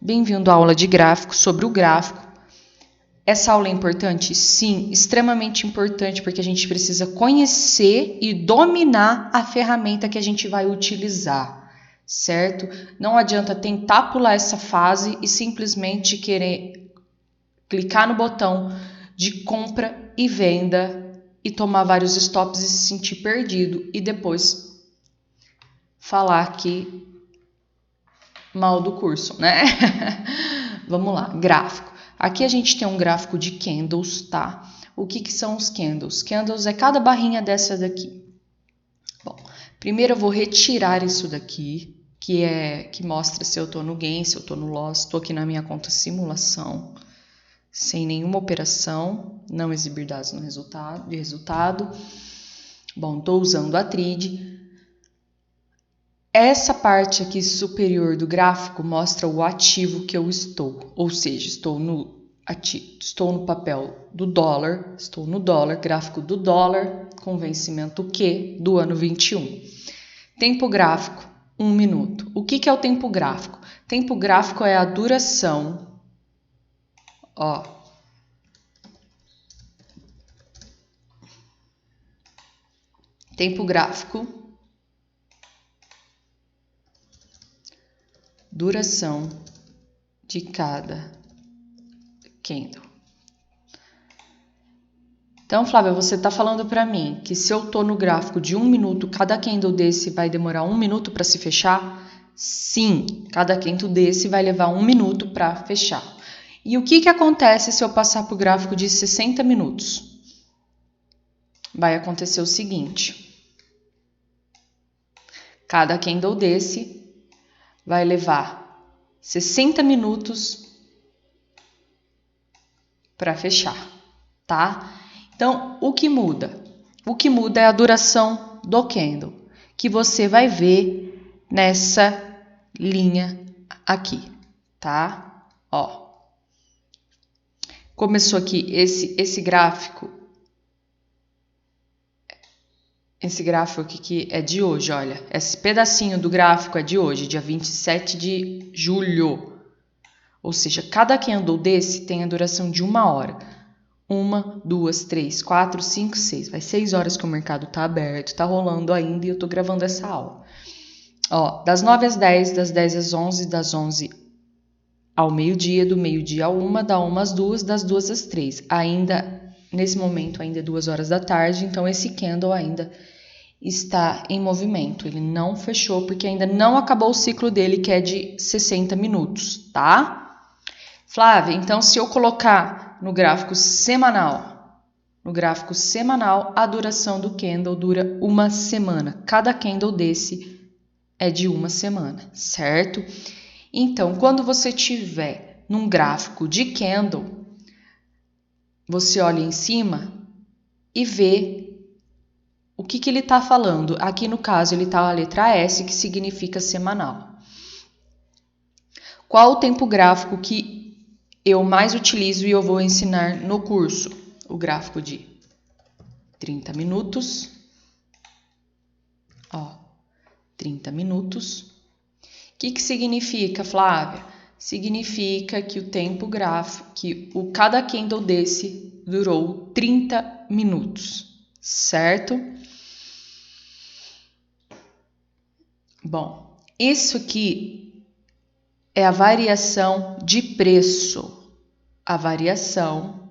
Bem-vindo à aula de gráfico sobre o gráfico. Essa aula é importante? Sim, extremamente importante, porque a gente precisa conhecer e dominar a ferramenta que a gente vai utilizar, certo? Não adianta tentar pular essa fase e simplesmente querer clicar no botão de compra e venda e tomar vários stops e se sentir perdido e depois falar que mal do curso, né? Vamos lá, gráfico. Aqui a gente tem um gráfico de candles, tá? O que são os candles? Candles é cada barrinha dessa daqui. Bom, primeiro eu vou retirar isso daqui, que mostra se eu tô no gain, se eu tô no loss. Tô aqui na minha conta simulação, sem nenhuma operação, não exibir dados no resultado. Bom, tô usando a Trade. Essa parte aqui superior do gráfico mostra o ativo que eu estou, ou seja, estou no papel do dólar, estou no dólar, gráfico do dólar, com vencimento Q do ano 21. Tempo gráfico, 1 minuto. O que é o tempo gráfico? Tempo gráfico é a duração, ó. Tempo gráfico, duração de cada candle. Então, Flávia, você está falando para mim que se eu estou no gráfico de 1 minuto, cada candle desse vai demorar 1 minuto para se fechar? Sim, cada candle desse vai levar 1 minuto para fechar. E o que acontece se eu passar para o gráfico de 60 minutos? Vai acontecer o seguinte: cada candle desse vai levar 60 minutos para fechar, tá? Então, o que muda? O que muda é a duração do candle, que você vai ver nessa linha aqui, tá? Ó. Começou aqui esse gráfico. Esse gráfico aqui que é de hoje, olha. Esse pedacinho do gráfico é de hoje, dia 27 de julho. Ou seja, cada candle desse tem a duração de 1 hora. 1, 2, 3, 4, 5, 6. Vai 6 horas que o mercado tá aberto, tá rolando ainda e eu tô gravando essa aula. Ó, das 9 às 10, das 10 às 11, das 11 ao meio-dia, do meio-dia à 1, da 1 às 2, das 2 às 3. Ainda, nesse momento, ainda é 2 horas da tarde, então esse candle ainda está em movimento. Ele não fechou porque ainda não acabou o ciclo dele, que é de 60 minutos, tá? Flávia, então se eu colocar no gráfico semanal, a duração do candle dura 1 semana. Cada candle desse é de 1 semana, certo? Então, quando você tiver num gráfico de candle, você olha em cima e vê o que ele está falando. Aqui no caso, ele está a letra S, que significa semanal. Qual o tempo gráfico que eu mais utilizo e eu vou ensinar no curso? O gráfico de 30 minutos. Ó, 30 minutos. O que significa, Flávia? Significa que o tempo gráfico, cada candle desse durou 30 minutos, certo? Bom, isso aqui é a variação de preço. A variação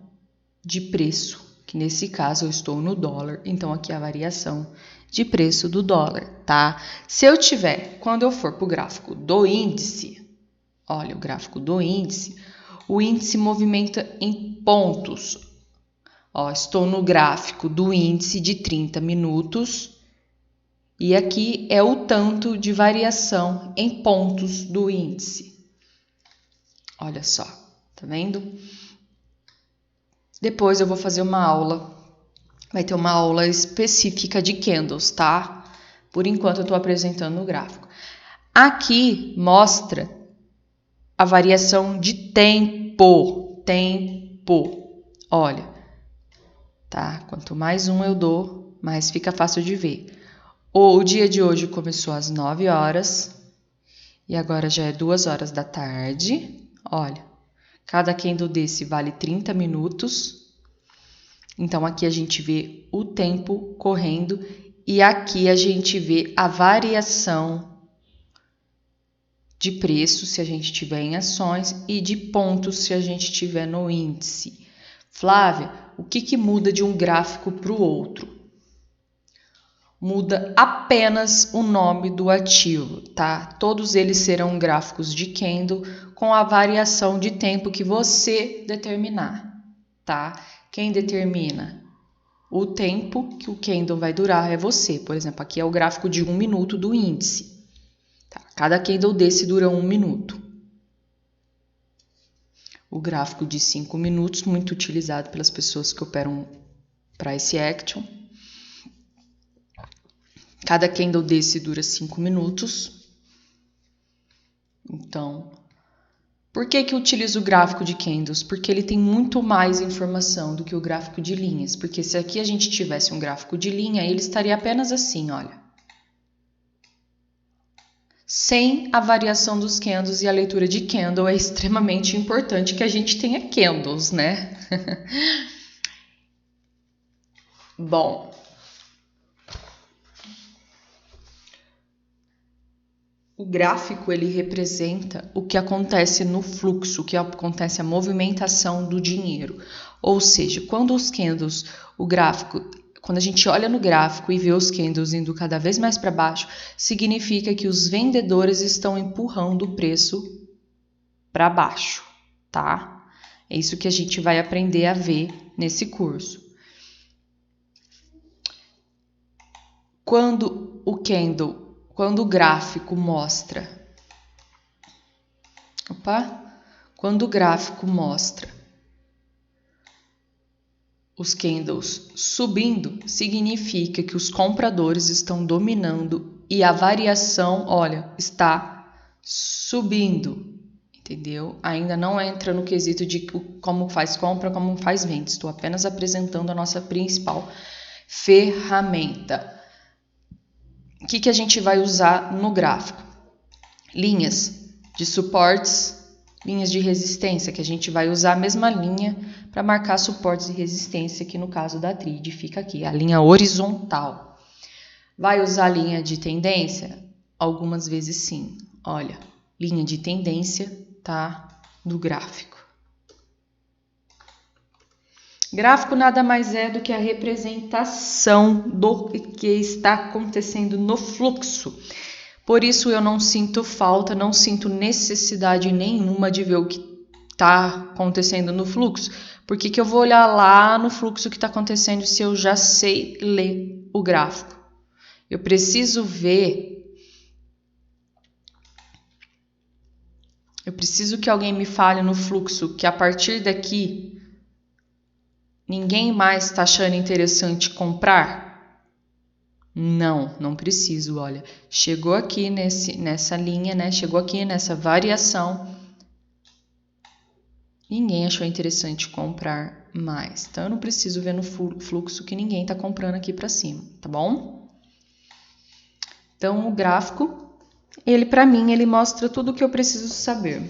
de preço, que nesse caso eu estou no dólar, então aqui é a variação de preço do dólar, tá? Se eu tiver, quando eu for para o gráfico do índice, olha o gráfico do índice, o índice movimenta em pontos. Ó, estou no gráfico do índice de 30 minutos e aqui é o tanto de variação em pontos do índice. Olha só, tá vendo? Depois eu vou fazer uma aula, vai ter uma aula específica de candles, tá? Por enquanto eu estou apresentando o gráfico. Aqui mostra a variação de tempo. Olha, tá? Quanto mais um eu dou, mais fica fácil de ver. O dia de hoje começou às 9 horas E agora já é 2 horas da tarde. Olha, cada candle desse vale 30 minutos. Então, aqui a gente vê o tempo correndo e aqui a gente vê a variação de preço se a gente tiver em ações e de pontos se a gente tiver no índice. Flávia, o que muda de um gráfico para o outro? Muda apenas o nome do ativo, tá? Todos eles serão gráficos de candle com a variação de tempo que você determinar, tá? Quem determina o tempo que o candle vai durar é você. Por exemplo, aqui é o gráfico de 1 minuto do índice. Tá? Cada candle desse dura 1 minuto. O gráfico de 5 minutos, muito utilizado pelas pessoas que operam price action. Cada candle desse dura 5 minutos. Então, por que eu utilizo o gráfico de candles? Porque ele tem muito mais informação do que o gráfico de linhas. Porque se aqui a gente tivesse um gráfico de linha, ele estaria apenas assim, olha. Sem a variação dos candles e a leitura de candle, é extremamente importante que a gente tenha candles, né? Bom, o gráfico ele representa o que acontece no fluxo, o que acontece a movimentação do dinheiro. Ou seja, quando os candles, o gráfico, quando a gente olha no gráfico e vê os candles indo cada vez mais para baixo, significa que os vendedores estão empurrando o preço para baixo, tá? É isso que a gente vai aprender a ver nesse curso. Quando o gráfico mostra, quando o gráfico mostra os candles subindo, significa que os compradores estão dominando e a variação, olha, está subindo, entendeu? Ainda não entra no quesito de como faz compra, como faz venda. Estou apenas apresentando a nossa principal ferramenta. O que a gente vai usar no gráfico? Linhas de suportes, linhas de resistência, que a gente vai usar a mesma linha para marcar suportes e resistência, que no caso da TRID fica aqui, a linha horizontal. Vai usar a linha de tendência? Algumas vezes sim. Olha, linha de tendência, tá? Do gráfico. Gráfico nada mais é do que a representação do que está acontecendo no fluxo. Por isso eu não sinto falta, não sinto necessidade nenhuma de ver o que está acontecendo no fluxo. Por que eu vou olhar lá no fluxo que está acontecendo se eu já sei ler o gráfico? Eu preciso ver. Eu preciso que alguém me fale no fluxo que a partir daqui ninguém mais está achando interessante comprar? Não preciso, olha. Chegou aqui nessa linha, né? Chegou aqui nessa variação. Ninguém achou interessante comprar mais. Então, eu não preciso ver no fluxo que ninguém está comprando aqui para cima, tá bom? Então, o gráfico, ele para mim, ele mostra tudo o que eu preciso saber.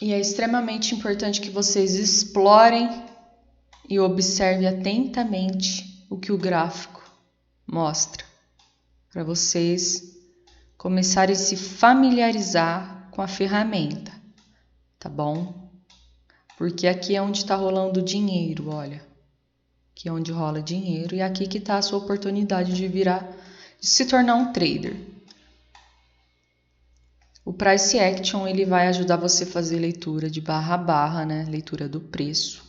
E é extremamente importante que vocês explorem e observem atentamente o que o gráfico mostra, para vocês começarem a se familiarizar com a ferramenta, tá bom? Porque aqui é onde está rolando dinheiro, olha. Aqui é onde rola dinheiro e aqui que está a sua oportunidade de se tornar um trader. O Price Action ele vai ajudar você a fazer leitura de barra a barra, né? Leitura do preço,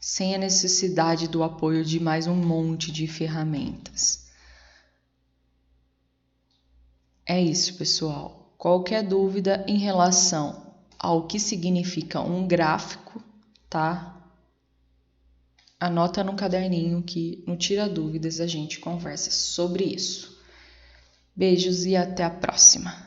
sem a necessidade do apoio de mais um monte de ferramentas. É isso, pessoal. Qualquer dúvida em relação ao que significa um gráfico, tá? Anota no caderninho que no Tira Dúvidas a gente conversa sobre isso. Beijos e até a próxima.